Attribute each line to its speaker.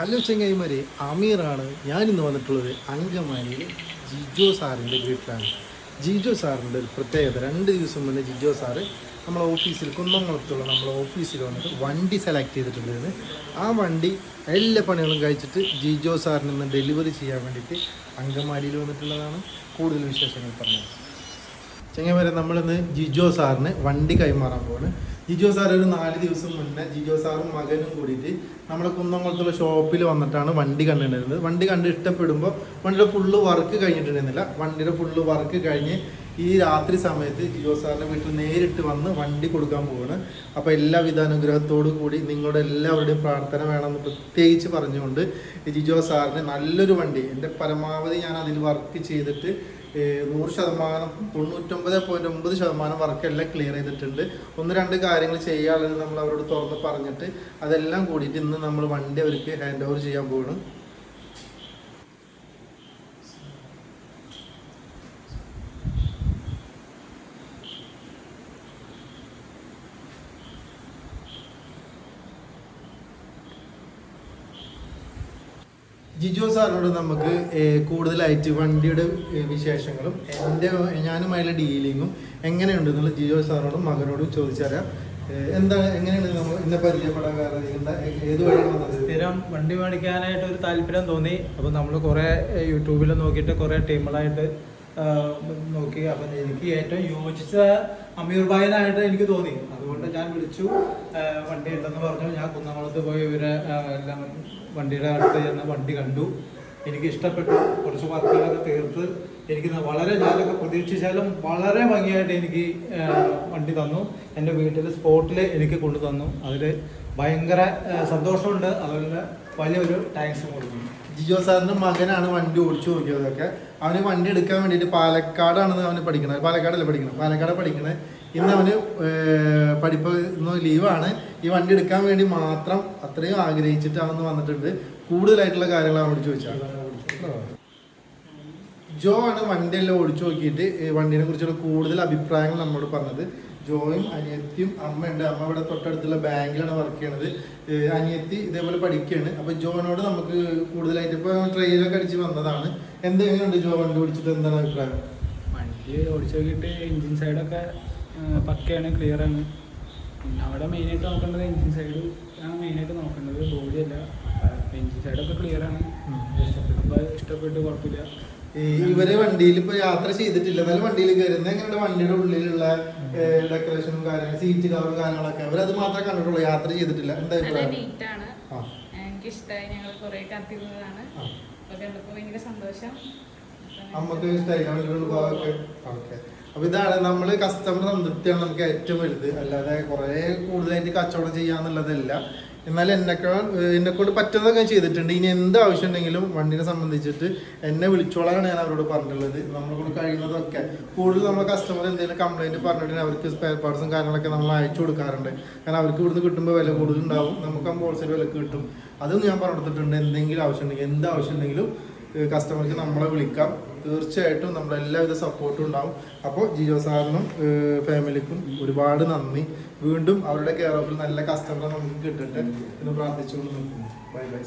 Speaker 1: Hello ചെങ്ങായിമാരെ, അമീറാണ്. ഞാനിന്ന് വന്നിട്ടുള്ളത് അങ്കമാലിയിൽ ജിജോ സാറിൻ്റെ വീട്ടിലാണ്. ജിജോ സാറിൻ്റെ ഒരു പ്രത്യേകത, 2 ദിവസം മുന്നേ ജിജോ സാറ് നമ്മളെ ഓഫീസിൽ കുന്നംകുളത്തുള്ള നമ്മളെ ഓഫീസിൽ വന്നിട്ട് വണ്ടി സെലക്ട് ചെയ്തിട്ടുണ്ടായിരുന്നു. ആ വണ്ടി എല്ലാ പണികളും കഴിച്ചിട്ട് ജിജോ സാറിന് ഇന്ന് ഡെലിവറി ചെയ്യാൻ വേണ്ടിയിട്ട് അങ്കമാലിയിൽ വന്നിട്ടുള്ളതാണ്. കൂടുതൽ വിശേഷങ്ങൾ പറഞ്ഞത് ചെങ്ങായിമാരെ, നമ്മളിന്ന് ജിജോ സാറിന് വണ്ടി കൈമാറാൻ പോവാണ്. ജിജോ സാർ ഒരു 4 ദിവസം മുന്നേ ജിജോ സാറും മകനും കൂടിയിട്ട് നമ്മുടെ കുന്നംകുളത്തുള്ള ഷോപ്പിൽ വന്നിട്ടാണ് വണ്ടി കണ്ടിട്ടുണ്ടായിരുന്നത്. വണ്ടി കണ്ട് ഇഷ്ടപ്പെടുമ്പോൾ വണ്ടിയുടെ ഫുള്ള് വർക്ക് കഴിഞ്ഞിട്ടുണ്ടായിരുന്നില്ല. വണ്ടിയുടെ ഫുള്ള് വർക്ക് കഴിഞ്ഞ് ഈ രാത്രി സമയത്ത് ജിജോ സാറിൻ്റെ വീട്ടിൽ നേരിട്ട് വന്ന് വണ്ടി കൊടുക്കാൻ പോവാണ്. അപ്പോൾ എല്ലാവിധ അനുഗ്രഹത്തോടു കൂടി നിങ്ങളുടെ എല്ലാവരുടെയും പ്രാർത്ഥന വേണമെന്ന് പ്രത്യേകിച്ച് പറഞ്ഞുകൊണ്ട് ജിജോ സാറിന് നല്ലൊരു വണ്ടി, എൻ്റെ പരമാവധി ഞാൻ അതിൽ വർക്ക് ചെയ്തിട്ട് 100%, 99.9% വർക്കെല്ലാം ക്ലിയർ ചെയ്തിട്ടുണ്ട്. 1-2 കാര്യങ്ങൾ ചെയ്യാനുള്ളത് നമ്മൾ അവരോട് തുറന്ന് പറഞ്ഞിട്ട് അതെല്ലാം കൂടിയിട്ട് ഇന്ന് നമ്മൾ വണ്ടി അവർക്ക് ഹാൻഡ് ഓവർ ചെയ്യാൻ പോകണം. ജിജോ സാറിനോട് നമുക്ക് കൂടുതലായിട്ട് വണ്ടിയുടെ വിശേഷങ്ങളും ഞാനുമായുള്ള ഡീലിങ്ങും എങ്ങനെയുണ്ടെന്നുള്ള ജിജോ സാറിനോടും മകനോടും ചോദിച്ചറിയാം. എങ്ങനെയാണ് നമ്മൾ ഇന്നെ പരിചയപ്പെടാൻ കാരണം, ഏത് വഴിയാണ് വന്നത്?
Speaker 2: സ്ഥിരം വണ്ടി മേടിക്കാനായിട്ട് ഒരു താല്പര്യം തോന്നി. അപ്പോൾ നമ്മൾ കുറേ യൂട്യൂബിൽ നോക്കിയിട്ട് കുറേ ടീമുകളായിട്ട് നോക്കി. അപ്പം എനിക്ക് ഏറ്റവും യോജിച്ച അമീർ ഭായിനായിട്ട് എനിക്ക് തോന്നി. അതുകൊണ്ട് ഞാൻ വിളിച്ചു, വണ്ടി ഉണ്ടെന്ന് പറഞ്ഞു. ഞാൻ കുന്നംകുളത്ത് പോയി ഇവരെ എല്ലാം വണ്ടിയുടെ അടുത്ത് ചെന്ന് വണ്ടി കണ്ടു. എനിക്ക് ഇഷ്ടപ്പെട്ടു. കുറച്ച് വർക്കുകളൊക്കെ തീർത്ത് എനിക്ക് വളരെ, ഞാനൊക്കെ പ്രതീക്ഷിച്ചാലും വളരെ ഭംഗിയായിട്ട് എനിക്ക് വണ്ടി തന്നു. എൻ്റെ വീട്ടിൽ സ്പോട്ടിൽ എനിക്ക് കൊണ്ടു തന്നു. അതിൽ ഭയങ്കര സന്തോഷമുണ്ട്. അതുപോലെ വലിയൊരു താങ്ക്സ് കൊടുക്കുന്നു.
Speaker 1: ജിജോ സാറിൻ്റെ മകനാണ് വണ്ടി ഓടിച്ചു നോക്കിയതൊക്കെ. അവന് വണ്ടി എടുക്കാൻ വേണ്ടിയിട്ട് പാലക്കാടാണ് അവന് പഠിക്കണത്. പാലക്കാടല്ല പഠിക്കണത്. ഇന്ന് അവന് പഠിപ്പ് ഇന്ന് ലീവാണ്. ഈ വണ്ടി എടുക്കാൻ വേണ്ടി മാത്രം അത്രയും ആഗ്രഹിച്ചിട്ട് അവന്ന് വന്നിട്ടുണ്ട്. കൂടുതലായിട്ടുള്ള കാര്യങ്ങൾ അവനോട് ചോദിച്ചാൽ ജോ ആണ് വണ്ടിയെല്ലാം ഓടിച്ചു നോക്കിയിട്ട് വണ്ടിനെ കുറിച്ചുള്ള കൂടുതൽ അഭിപ്രായങ്ങൾ നമ്മോട് പറഞ്ഞത്. ജോയും അനിയത്തിയും അമ്മയുണ്ട്. അമ്മ ഇവിടെ തൊട്ടടുത്തുള്ള ബാങ്കിലാണ് വർക്ക് ചെയ്യണത്. അനിയത്തി ഇതേപോലെ പഠിക്കുകയാണ്. അപ്പോൾ ജോനോട് നമുക്ക് കൂടുതലായിട്ട് ഇപ്പോൾ ട്രെയിലൊക്കെ അടിച്ച് വന്നതാണ്. എന്തെങ്ങനെയുണ്ട് ജോ വണ്ടി ഓടിച്ചിട്ട്, എന്താണ് അഭിപ്രായം?
Speaker 2: വണ്ടി ഓടിച്ചു നോക്കിയിട്ട് എൻജിൻ സൈഡൊക്കെ പക്കയാണ്, ക്ലിയറാണ്. പിന്നെ അവിടെ മെയിനായിട്ട് നോക്കേണ്ടത് എൻജിൻ സൈഡ് ആണ് മെയിനായിട്ട് നോക്കേണ്ടത്, ബോഡിയല്ല. എൻജിൻ സൈഡൊക്കെ ക്ലിയറാണ്. ഇഷ്ടപ്പെട്ട് കുഴപ്പമില്ല.
Speaker 1: ഇവരെ വണ്ടിയിൽ ഇപ്പൊ യാത്ര ചെയ്തിട്ടില്ല, എന്നാലും വണ്ടിയിൽ കയറുന്നത് എങ്ങനെയാണ്? വണ്ടിയുടെ ഉള്ളിലുള്ള ഡെക്കറേഷനും കാര്യങ്ങളും, സീറ്റ് കവറും കാര്യങ്ങളൊക്കെ അവരത് മാത്രമേ കണ്ടിട്ടുള്ളൂ, യാത്ര ചെയ്തിട്ടില്ല.
Speaker 3: എനിക്കിഷ്ടമായി. ഞങ്ങൾ കുറെ കാത്തിരുന്നതാണ്. ഭയങ്കര സന്തോഷം.
Speaker 1: അമ്മക്ക് ഇഷ്ടമായി. അപ്പൊ ഇതാണ് നമ്മള് കസ്റ്റമർ സംതൃപ്തിയാണ് നമുക്ക് ഏറ്റവും വലുത്. അല്ലാതെ കുറെ കൂടുതലായിട്ട് കച്ചവടം ചെയ്യാന്നുള്ളതല്ല. എന്നാൽ എന്നെക്കൊണ്ട് പറ്റുന്നതൊക്കെ ചെയ്തിട്ടുണ്ട്. ഇനി എന്ത് ആവശ്യം ഉണ്ടെങ്കിലും വണ്ടിനെ സംബന്ധിച്ചിട്ട് എന്നെ വിളിച്ചോളാണ് ഞാൻ അവരോട് പറഞ്ഞിട്ടുള്ളത്. നമ്മളെ കഴിയുന്നതൊക്കെ കൂടുതൽ നമ്മളെ കസ്റ്റമർ എന്തെങ്കിലും കംപ്ലൈൻറ്റ് പറഞ്ഞിട്ടുണ്ടെങ്കിൽ അവർക്ക് സ്പെയർ പാർട്സും കാര്യങ്ങളൊക്കെ നമ്മൾ അയച്ചു കൊടുക്കാറുണ്ട്. കാരണം അവർക്ക് ഇവിടുന്ന് കിട്ടുമ്പോൾ വില കൂടുതലുണ്ടാവും, നമുക്ക് ഹോൾസെയിൽ വിലക്ക് കിട്ടും. അതൊന്നും ഞാൻ പറഞ്ഞു കൊടുത്തിട്ടുണ്ട്. എന്തെങ്കിലും ആവശ്യം ഉണ്ടെങ്കിൽ, എന്ത് ആവശ്യം ഉണ്ടെങ്കിലും കസ്റ്റമർക്ക് നമ്മളെ വിളിക്കാം. തീർച്ചയായിട്ടും നമ്മുടെ എല്ലാവിധ സപ്പോർട്ടും ഉണ്ടാവും. അപ്പോൾ ജിജോ സാറിനും ഫാമിലിക്കും ഒരുപാട് നന്ദി. വീണ്ടും അവരുടെ കെയർ ഓഫിൽ നല്ല കസ്റ്റമറെ നമുക്ക് കിട്ടട്ടെ എന്ന് പ്രാർത്ഥിച്ചുകൊണ്ട് നിൽക്കുന്നു. Bye bye.